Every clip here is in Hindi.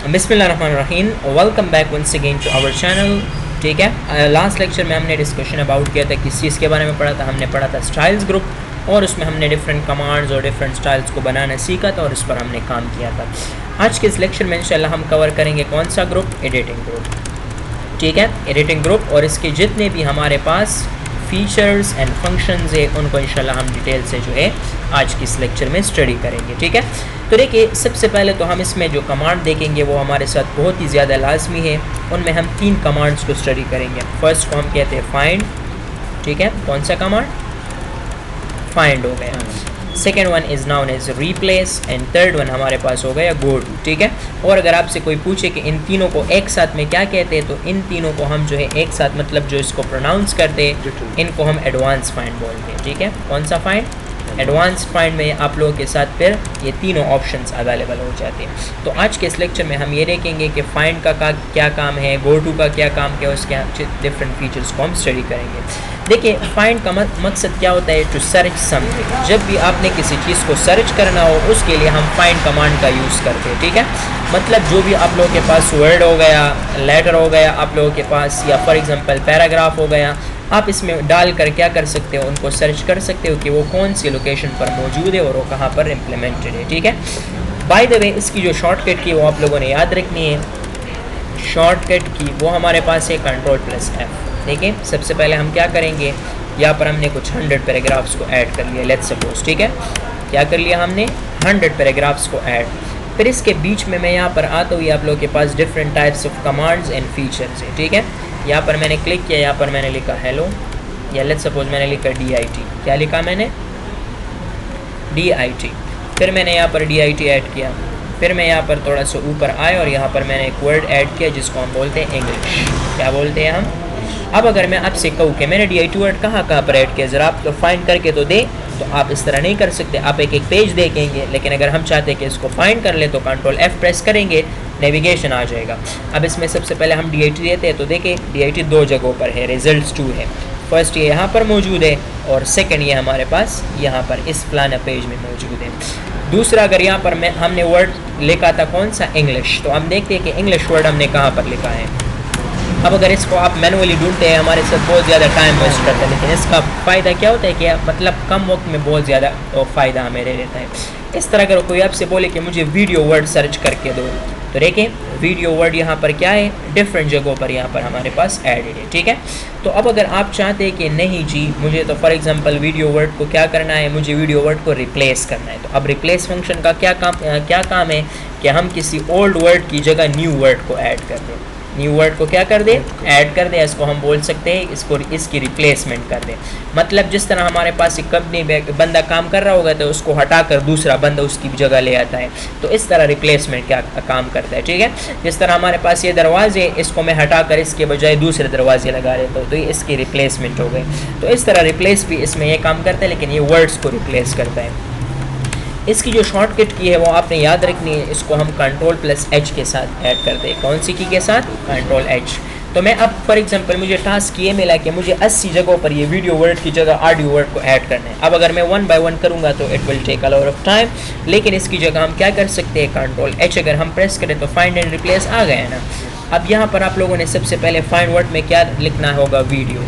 बिस्मिल्लाहिर्रहमानिर्रहीम, welcome back once again to our channel. ठीक है, लास्ट लेक्चर में हमने डिस्कशन अबाउट किया था, किस चीज़ के बारे में पढ़ा था। हमने पढ़ा था स्टाइल्स ग्रुप और उसमें हमने डिफरेंट कमांड्स और डिफरेंट स्टाइल्स को बनाना सीखा था और इस पर हमने काम किया था। आज के इस लेक्चर में इंशाल्लाह हम कवर करेंगे कौन सा ग्रुप, एडिटिंग ग्रुप। ठीक है, एडिटिंग ग्रुप और इसके जितने भी हमारे पास फीचर्स एंड फंक्शंस है उनको इंशाल्लाह हम डिटेल से जो है आज की इस लेक्चर में स्टडी करेंगे। ठीक है, तो देखिए सबसे पहले तो हम इसमें जो कमांड देखेंगे वो हमारे साथ बहुत ही ज़्यादा लाजमी है। उनमें हम 3 कमांड्स को स्टडी करेंगे। फर्स्ट को हम कहते हैं फाइंड। ठीक है, कौन सा कमांड? फाइंड हो गया। Second one is known as replace and third one हमारे पास हो गया गो टू। ठीक है, और अगर आपसे कोई पूछे कि इन तीनों को एक साथ में क्या कहते हैं, तो इन तीनों को हम जो है एक साथ मतलब जो इसको प्रोनाउंस करते हैं इनको हम एडवांस फाइंड बोलते हैं। ठीक है, कौन सा फाइंड? एडवांस फाइंड में आप लोगों के साथ फिर ये तीनों ऑप्शंस अवेलेबल हो जाते हैं। तो आज के इस लेक्चर में हम ये देखेंगे कि फ़ाइंड का क्या काम है, गो टू का क्या काम है, उसके डिफरेंट फीचर्स को हम स्टडी करेंगे। देखिए फाइंड का मकसद क्या होता है? To search something. जब भी आपने किसी चीज़ को सर्च करना हो उसके लिए हम फाइंड कमांड का यूज़ करते हैं। ठीक है, मतलब जो भी आप लोगों के पास वर्ड हो गया, लेटर हो गया आप लोगों के पास, या फॉर एग्जांपल पैराग्राफ हो गया, आप इसमें डाल कर क्या कर सकते हो, उनको सर्च कर सकते हो कि वो कौन सी लोकेशन पर मौजूद है और वो कहाँ पर इम्प्लीमेंटेड है। ठीक है, बाय द वे इसकी जो शॉर्टकट की वो आप लोगों ने याद रखनी है। शॉर्टकट की वो हमारे पास है Ctrl+F। देखिए सबसे पहले हम क्या करेंगे, यहाँ पर हमने कुछ 100 पैराग्राफ्स को ऐड कर लिया, लेट्स सपोज। ठीक है, क्या कर लिया हमने? 100 पैराग्राफ्स को ऐड। फिर इसके बीच में मैं यहाँ पर आता हूँ, आप लोगों के पास different types of commands and features है। ठीक है, यहाँ पर मैंने क्लिक किया, यहाँ पर मैंने लिखा हेलो, या लेट्स सपोज मैंने लिखा DIT। क्या लिखा मैंने? DIT। फिर मैंने यहाँ पर DIT ऐड किया। फिर मैं यहाँ पर थोड़ा सा ऊपर आया और यहाँ पर मैंने एक वर्ड ऐड किया जिसको हम बोलते हैं इंग्लिश। क्या बोलते हैं हम? अब अगर मैं आपसे कहूँ कि मैंने DIT वर्ड कहाँ कहाँ पर ऐड किया, ज़रा आप तो फाइंड करके तो दे, तो आप इस तरह नहीं कर सकते। आप एक एक पेज देखेंगे, लेकिन अगर हम चाहते हैं कि इसको फाइंड कर ले तो Ctrl+F प्रेस करेंगे, नेविगेशन आ जाएगा। अब इसमें सबसे पहले हम DIT देते हैं, तो देखिए DIT 2 जगहों पर है, रिजल्ट्स 2 है। फर्स्ट ये यहाँ पर मौजूद है और सेकंड ये हमारे पास यहाँ पर इस फलाना पेज में मौजूद है। दूसरा अगर यहाँ पर हमने वर्ड लिखा था कौन सा? इंग्लिश, तो हम देखते हैं कि इंग्लिश वर्ड हमने कहाँ पर लिखा है। अब अगर इसको आप मैनुअली ढूंढते हैं हमारे साथ बहुत ज़्यादा टाइम वेस्ट करते हैं, लेकिन इसका फ़ायदा क्या होता है कि मतलब कम वक्त में बहुत ज़्यादा फ़ायदा हमें रहता है। इस तरह अगर कोई आपसे बोले कि मुझे वीडियो वर्ड सर्च करके दो, तो देखें वीडियो वर्ड यहाँ पर क्या है, डिफरेंट जगहों पर यहाँ पर हमारे पास एडेड है। ठीक है, तो अब अगर आप चाहते हैं कि नहीं जी मुझे तो फॉर एग्जांपल वीडियो वर्ड को क्या करना है, मुझे वीडियो वर्ड को रिप्लेस करना है, तो अब रिप्लेस फंक्शन का क्या काम है कि हम किसी ओल्ड वर्ड की जगह न्यू वर्ड को ऐड कर दें। न्यू वर्ड को क्या कर दे? ऐड कर दे। इसको हम बोल सकते हैं इसकी रिप्लेसमेंट कर दे। मतलब जिस तरह हमारे पास एक कंपनी में बंदा काम कर रहा होगा तो उसको हटाकर दूसरा बंदा उसकी जगह ले आता है, तो इस तरह रिप्लेसमेंट क्या काम करता है। ठीक है, जिस तरह हमारे पास ये दरवाजे, इसको मैं हटाकर इसके बजाय दूसरे दरवाजे लगा देता हूँ, तो ये इसकी रिप्लेसमेंट हो गई। तो इस तरह रिप्लेस भी इसमें ये काम करता है, लेकिन ये वर्ड्स को रिप्लेस करता है। इसकी जो शॉर्टकट की है वो आपने याद रखनी है। इसको हम Ctrl+H के साथ ऐड करते हैं। कौन सी की के साथ? Ctrl+H। तो मैं अब फॉर एग्जांपल मुझे टास्क ये मिला कि मुझे 80 जगहों पर ये वीडियो वर्ड की जगह ऑडियो वर्ड को ऐड करना है। अब अगर मैं 1 बाय 1 करूँगा तो it will take a lot of time, लेकिन इसकी जगह हम क्या कर सकते हैं? Ctrl+H अगर हम प्रेस करें तो फाइंड एंड रिप्लेस आ गया ना। अब यहाँ पर आप लोगों ने सबसे पहले फाइंड वर्ड में क्या लिखना होगा? वीडियो,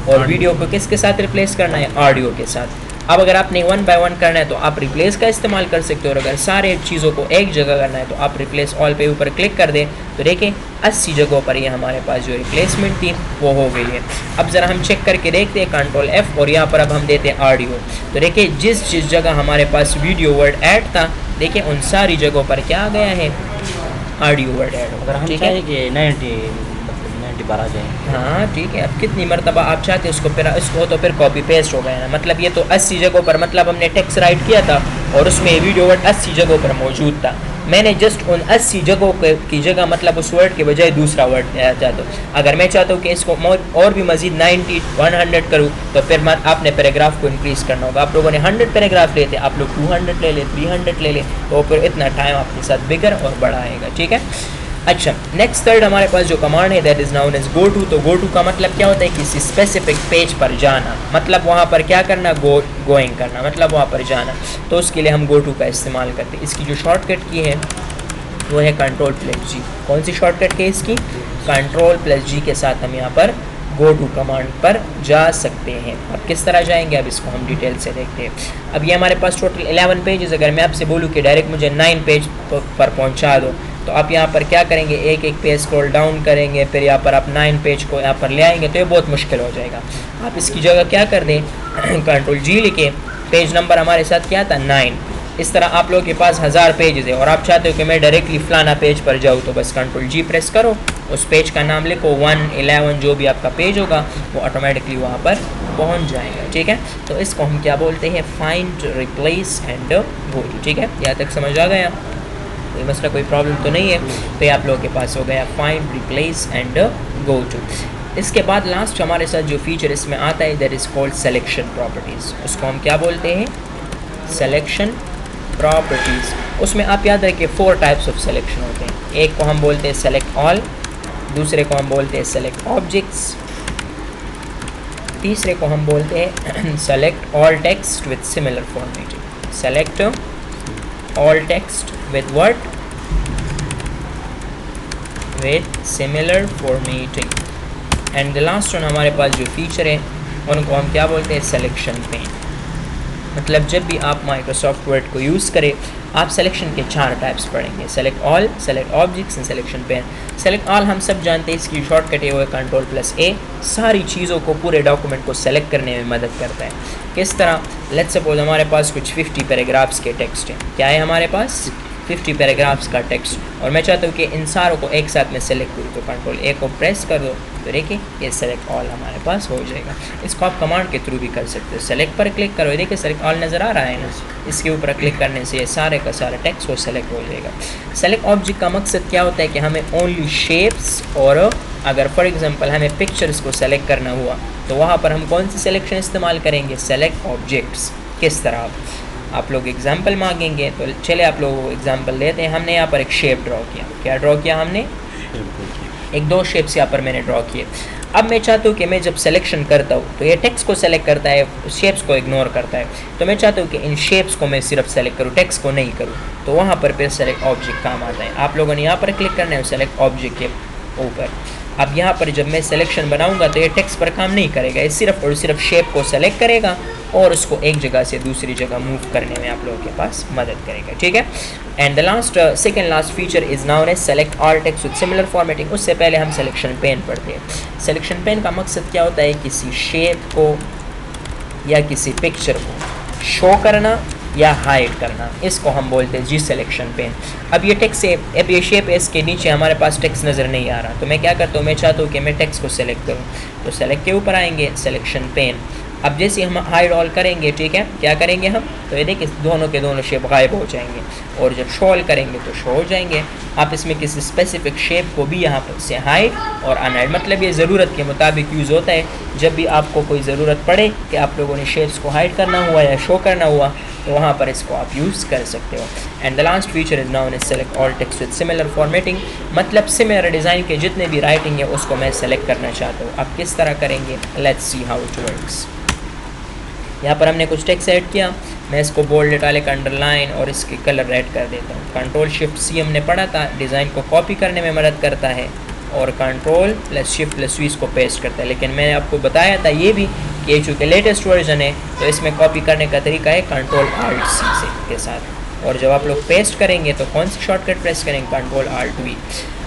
और वीडियो को किसके साथ रिप्लेस करना है? ऑडियो के साथ। अब अगर आपने 1 बाय 1 करना है तो आप रिप्लेस का इस्तेमाल कर सकते हो, और अगर सारे चीज़ों को एक जगह करना है तो आप रिप्लेस ऑल पे ऊपर क्लिक कर दें, तो देखें 80 जगहों पर ये हमारे पास जो रिप्लेसमेंट थी वो हो गई है। अब ज़रा हम चेक करके देखते हैं Ctrl+F, और यहाँ पर अब हम देते हैं ऑडियो, तो देखिए जिस जगह हमारे पास वीडियो वर्ड ऐड था, देखिए उन सारी जगहों पर क्या आ गया है? ऑडियो वर्ड ऐड हो। अगर हम चाहें कि 90 बार आ जाए, हाँ ठीक है, अब कितनी मरतबा आप चाहते हैं इसको तो फिर कॉपी पेस्ट हो गया ना। मतलब ये तो 80 जगहों पर, मतलब हमने टेक्स्ट राइट किया था और उसमें वीडियो वर्ड 80 जगहों पर मौजूद था। मैंने जस्ट उन 80 जगहों की जगह मतलब उस वर्ड के बजाय दूसरा वर्ड चाहता हूँ। अगर मैं चाहता हूँ कि इसको और भी मजीद 90 100 करूँ, तो फिर आपने पैराग्राफ को इंक्रीज़ करना होगा। आप लोगों ने 100 पैराग्राफ लेते, आप लोग 200 ले ले, 300 ले ले, तो फिर इतना टाइम आपके साथ बिगड़ और बड़ा आएगा। ठीक है, अच्छा नेक्स्ट थर्ड हमारे पास जो कमांड है that is known as go to. तो गो टू का मतलब क्या होता है? किसी स्पेसिफिक पेज पर जाना, मतलब वहाँ पर क्या करना? गोइंग करना, मतलब वहाँ पर जाना। तो उसके लिए हम गो टू का इस्तेमाल करते हैं। इसकी जो शॉर्टकट की है वो है कंट्रोल प्लस जी। कौन सी शॉर्टकट है इसकी? कंट्रोल प्लस जी के साथ हम यहाँ पर गो टू कमांड पर जा सकते हैं। अब किस तरह जाएंगे, अब इसको हम डिटेल से देखते हैं। अब ये हमारे पास टोटल 11 पेजेस, अगर मैं आपसे बोलूँ कि डायरेक्ट मुझे 9 पेज पर पहुँचा दो, तो आप यहाँ पर क्या करेंगे, एक एक पेज स्क्रॉल डाउन करेंगे, फिर यहाँ पर आप 9 पेज को यहाँ पर ले आएंगे, तो ये बहुत मुश्किल हो जाएगा। आप इसकी जगह क्या कर दें, कंट्रोल जी लिखे, पेज नंबर हमारे साथ क्या था 9। इस तरह आप लोगों के पास 1000 पेजेस है और आप चाहते हो कि मैं डायरेक्टली फलाना पेज पर जाऊँ, तो बस कंट्रोल जी प्रेस करो, उस पेज का नाम लिखो, 1, 11 जो भी आपका पेज होगा वो ऑटोमेटिकली वहाँ पर पहुँच जाएगा। ठीक है, तो इसको हम क्या बोलते हैं, find, replace and go to. ठीक है, यहाँ तक समझ आ गया, कोई मसला कोई प्रॉब्लम तो नहीं है। तो ये आप लोगों के पास हो गया find, replace and go to. इसके बाद लास्ट हमारे साथ जो फीचर इसमें आता है that is called selection properties. उसको हम क्या बोलते हैं, सिलेक्शन प्रॉपर्टीज़। उसमें आप याद रखिए 4 टाइप्स ऑफ सिलेक्शन होते हैं। एक को हम बोलते हैं सेलेक्ट ऑल, दूसरे को हम बोलते हैं सेलेक्ट ऑब्जेक्ट्स, तीसरे को हम बोलते हैं select all text with similar formatting. Select all text with what, with similar formatting. And the last one हमारे पास जो फीचर है उनको हम क्या बोलते हैं, सिलेक्शन पेन। मतलब जब भी आप माइक्रोसॉफ्ट वर्ड को यूज़ करें, आप सिलेक्शन के 4 टाइप्स पढ़ेंगे, select all, select objects and selection pen. Select all हम सब जानते हैं, इसकी शॉर्टकट है वो है कंट्रोल प्लस ए। सारी चीज़ों को, पूरे डॉक्यूमेंट को सेलेक्ट करने में मदद करता है। किस तरह, लेट्स सपोज हमारे पास कुछ 50 पैराग्राफ्स के टेक्स्ट हैं। क्या है हमारे पास, 50 पैराग्राफ्स का टेक्स्ट, और मैं चाहता हूँ कि इन सारों को एक साथ में सेलेक्ट करूँ, तो कंट्रोल ए को प्रेस कर दो, तो देखिए ये सेलेक्ट ऑल हमारे पास हो जाएगा। इसको आप कमांड के थ्रू भी कर सकते हो। सेलेक्ट पर क्लिक करो, देखिए सेलेक्ट ऑल नज़र आ रहा है ना, इसके ऊपर क्लिक करने से ये सारे का सारा टेक्स्ट वो सेलेक्ट हो जाएगा। सेलेक्ट ऑब्जेक्ट का मकसद क्या होता है कि हमें ओनली शेप्स, और अगर फॉर एग्जांपल हमें पिक्चर्स को सेलेक्ट करना हुआ तो वहाँ पर हम कौन सी सिलेक्शन इस्तेमाल करेंगे, सेलेक्ट ऑब्जेक्ट्स। किस तरह आप लोग एग्जाम्पल मांगेंगे, तो चले आप लोगों को एग्जाम्पल देते हैं। हमने यहाँ पर एक शेप ड्रॉ किया, क्या ड्रॉ किया हमने, एक 2 शेप्स यहाँ पर मैंने ड्रॉ किए। अब मैं चाहता हूँ कि मैं जब सिलेक्शन करता हूँ तो ये टेक्स्ट को सेलेक्ट करता है, शेप्स को इग्नोर करता है। तो मैं चाहता हूँ कि इन शेप्स को मैं सिर्फ सेलेक्ट करूँ, टेक्स्ट को नहीं करूँ, तो वहाँ पर फिर सेलेक्ट ऑब्जेक्ट काम आता है। आप लोगों ने यहाँ पर क्लिक करना है सेलेक्ट ऑब्जेक्ट के ऊपर। अब यहाँ पर जब मैं सिलेक्शन बनाऊँगा तो ये टेक्स्ट पर काम नहीं करेगा, ये सिर्फ और सिर्फ शेप को सेलेक्ट करेगा और उसको एक जगह से दूसरी जगह मूव करने में आप लोगों के पास मदद करेगा। ठीक है, and the last, second last feature is known as select all text with similar formatting. उससे पहले हम सिलेक्शन पेन पढ़ते हैं। सिलेक्शन पेन का मकसद क्या होता है, किसी शेप को या किसी पिक्चर को शो करना या हाइड करना, इसको हम बोलते हैं जी सिलेक्शन पेन। अब ये टेक्स्ट है, अब ये शेप है, इसके नीचे हमारे पास टेक्स्ट नज़र नहीं आ रहा, तो मैं क्या करता हूँ, मैं चाहता हूँ कि मैं टेक्स्ट को सेलेक्ट करूँ, तो सेलेक्ट के ऊपर आएंगे, सिलेक्शन पेन। अब जैसे हम हाइड ऑल करेंगे, ठीक है, क्या करेंगे हम, तो ये देखिए दोनों के दोनों शेप गायब हो जाएंगे, और जब शो ऑल करेंगे तो शो हो जाएंगे। आप इसमें किसी स्पेसिफिक शेप को भी यहाँ पर से हाइड और अनहाइड, मतलब ये ज़रूरत के मुताबिक यूज़ होता है। जब भी आपको कोई ज़रूरत पड़े कि आप लोगों ने शेप्स को हाइड करना हुआ या शो करना हुआ, तो वहाँ पर इसको आप यूज़ कर सकते हो। And the last feature is noun is select all text with similar formatting, मतलब सिमिलर डिज़ाइन के जितने भी राइटिंग है उसको मैं सेलेक्ट करना चाहता हूँ। अब किस तरह करेंगे, let's see how it works. यहाँ पर हमने कुछ टेक्स्ट ऐड किया, मैं इसको बोल्ड, इटैलिक, अंडरलाइन और इसके कलर रेड कर देता हूँ। कंट्रोल शिफ्ट सी हमने पढ़ा था, डिज़ाइन को कॉपी करने में मदद करता है, और control plus shift plus V इसको पेस्ट करता है। लेकिन मैंने आपको बताया था ये भी कि चूँकि लेटेस्ट वर्जन है तो इसमें कॉपी करने का तरीका है कंट्रोल आल्ट सी से के साथ, और जब आप लोग पेस्ट करेंगे तो कौन सी शॉर्टकट प्रेस करेंगे, कंट्रोल आल्ट वी।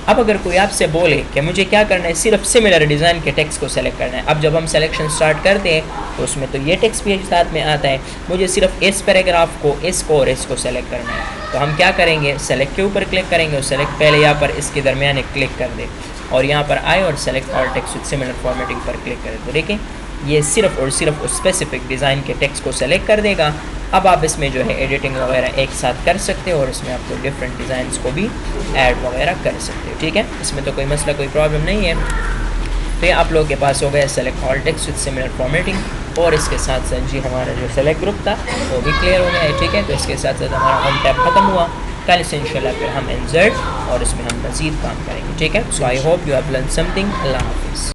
अब अगर कोई आपसे बोले कि मुझे क्या करना है, सिर्फ सिमिलर डिज़ाइन के टेक्स्ट को सेलेक्ट करना है, अब जब हम सिलेक्शन स्टार्ट करते हैं तो उसमें तो ये टेक्स्ट भी साथ में आता है, मुझे सिर्फ इस पैराग्राफ को, इसको और इसको सेलेक्ट करना है, तो हम क्या करेंगे, सेलेक्ट के ऊपर क्लिक करेंगे, और सेलेक्ट पहले यहाँ पर इसके दरमियान एक क्लिक कर दे, और यहाँ पर आए और select all text with similar formatting पर क्लिक करें, तो देखें ये सिर्फ और सिर्फ उस स्पेसिफिक डिज़ाइन के टेक्स्ट को सेलेक्ट कर देगा। अब आप इसमें जो है एडिटिंग वगैरह एक साथ कर सकते हो, और इसमें आप लोग डिफरेंट डिज़ाइंस को भी ऐड वगैरह कर सकते हो। ठीक है, इसमें तो कोई मसला कोई प्रॉब्लम नहीं है। तो ये आप लोगों के पास हो गया select all text with similar formatting, और इसके साथ साथ जी हमारा जो सेलेक्ट ग्रुप था वो भी क्लियर हो गया है। ठीक है, तो इसके साथ साथ हमारा होम टैब ख़त्म हुआ। कल से इंशाल्लाह फिर हम इंसर्ट और इसमें हम मज़ीद काम करेंगे। ठीक है, so I hope you have learn something. अल्लाह हाफिज़।